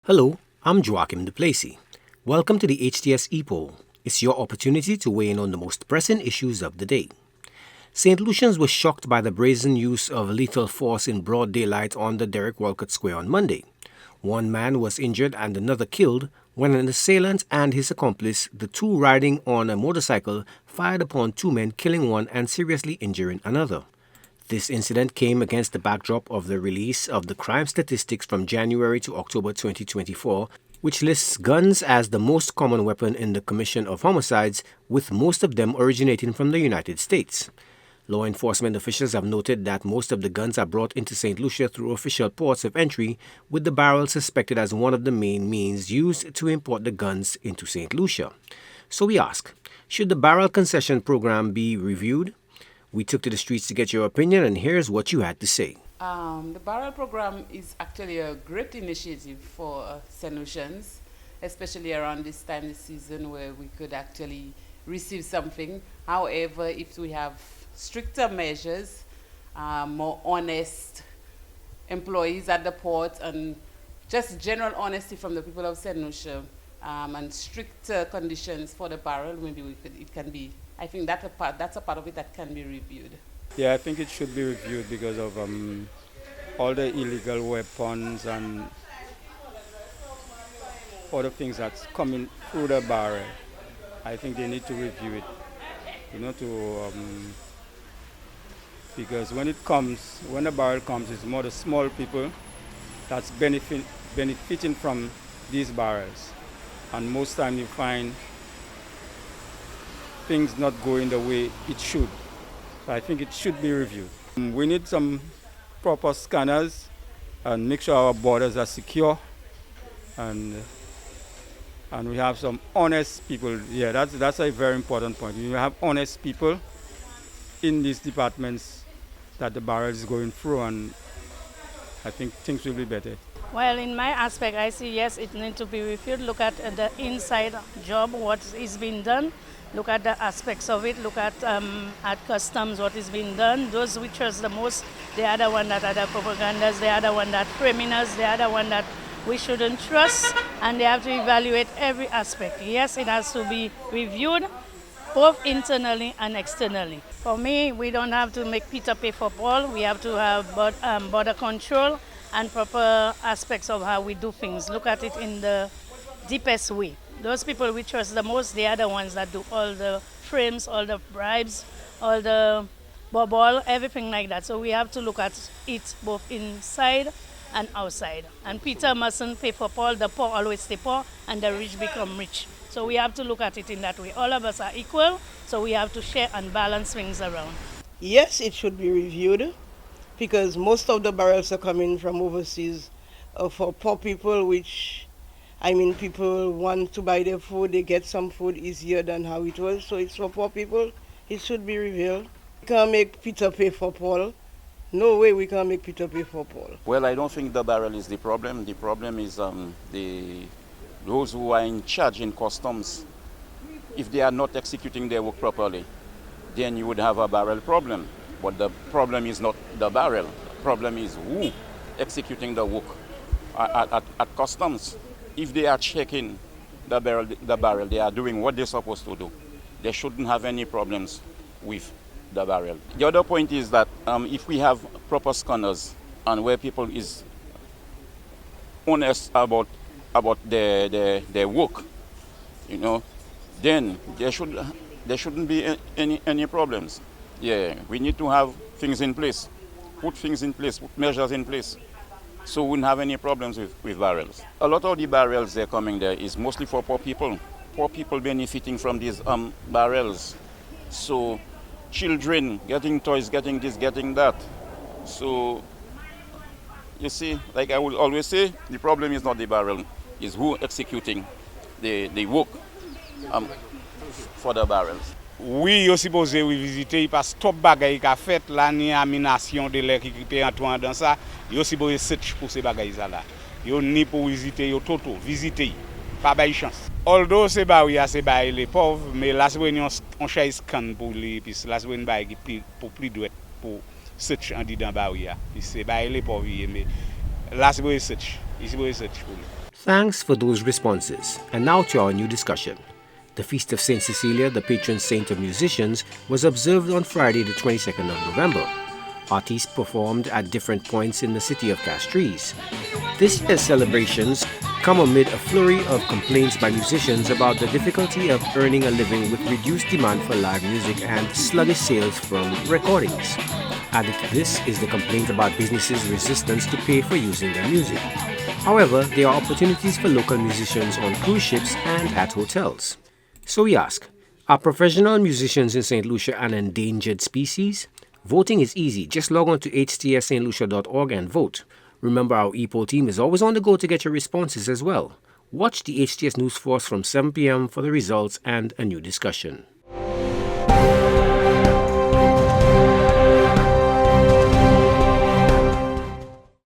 Hello, I'm Joachim Duplessis. Welcome to the HTS Epoll. It's your opportunity to weigh in on the most pressing issues of the day. St. Lucians were shocked by the brazen use of lethal force in broad daylight on the Derek Walcott Square on Monday. One man was injured and another killed when an assailant and his accomplice, the two riding on a motorcycle, fired upon two men, killing one and seriously injuring another. This incident came against the backdrop of the release of the crime statistics from January to October 2024, which lists guns as the most common weapon in the commission of homicides, with most of them originating from the United States. Law enforcement officials have noted that most of the guns are brought into Saint Lucia through official ports of entry, with the barrel suspected as one of the main means used to import the guns into Saint Lucia. So we ask, should the barrel concession program be reviewed? We took to the streets to get your opinion, and here's what you had to say. The barrel program is actually a great initiative for St. Lucians, especially around this time of season where we could actually receive something. However, if we have stricter measures, more honest employees at the port, and just general honesty from the people of St. Lucia, and stricter conditions for the barrel, maybe it can be. I think that's a part of it that can be reviewed. Yeah, I think it should be reviewed because of all the illegal weapons and other things that's coming through the barrel. I think they need to review it, because when the barrel comes, it's more the small people that's benefiting from these barrels. And most time you find things not going the way it should. So I think it should be reviewed. We need some proper scanners and make sure our borders are secure, and we have some honest people. Yeah, that's a very important point. You have honest people in these departments that the barrel is going through, and I think things will be better. Well, in my aspect, I see yes, it needs to be reviewed. Look at the inside job, what is being done. Look at the aspects of it. Look at customs, what is being done. Those we trust the most, they are the one that are the propagandas, they are the one that criminals, they are the one that we shouldn't trust, and they have to evaluate every aspect. Yes, it has to be reviewed, both internally and externally. For me, we don't have to make Peter pay for Paul. We have to have border control and proper aspects of how we do things. Look at it in the deepest way. Those people we trust the most, they are the ones that do all the frames, all the bribes, all the bubble, everything like that. So we have to look at it both inside and outside. And Peter mustn't pay for Paul. The poor always stay poor, and the rich become rich. So we have to look at it in that way. All of us are equal, so we have to share and balance things around. Yes, it should be reviewed, because most of the barrels are coming from overseas for poor people, people want to buy their food, they get some food easier than how it was, so it's for poor people. It should be revealed. We can't make Peter pay for Paul. No way we can make Peter pay for Paul. Well, I don't think the barrel is the problem. The problem is those who are in charge in customs. If they are not executing their work properly, then you would have a barrel problem. But the problem is not the barrel. The problem is who executing the work at customs. If they are checking the barrel, they are doing what they're supposed to do. They shouldn't have any problems with the barrel. The other point is that if we have proper scanners and where people is honest about their work, then there shouldn't be any problems. Yeah, we need to have things in place, put measures in place, so we wouldn't have any problems with barrels. A lot of the barrels they're coming there is mostly for poor people benefiting from these barrels. So children getting toys, getting this, getting that. So you see, like I would always say, the problem is not the barrel, is who executing the work for the barrels. Oui, yo supposé visiter parce que top bagay ka fait la ni amination de l'air qui était entrant dans ça, yo supposé search pour ces bagay ça là. Yo ni pour visiter yo toto, visiter. Pas bay chance. Although c'est ba les pauvres, mais là c'est on cherche scan pour les puis là c'est une bagay pour plus droit pour search en dedans ba oui. Puis c'est ba les pauvres mais là c'est pour search. Ici pour search pour lui. Thanks for those responses. And now to our new discussion. The Feast of Saint Cecilia, the patron saint of musicians, was observed on Friday, the 22nd of November. Artists performed at different points in the city of Castries. This year's celebrations come amid a flurry of complaints by musicians about the difficulty of earning a living with reduced demand for live music and sluggish sales from recordings. Added to this is the complaint about businesses' resistance to pay for using their music. However, there are opportunities for local musicians on cruise ships and at hotels. So we ask, are professional musicians in Saint Lucia an endangered species? Voting is easy. Just log on to htsstlucia.org and vote. Remember, our Epoll team is always on the go to get your responses as well. Watch the HTS News Force from 7 p.m. for the results and a new discussion.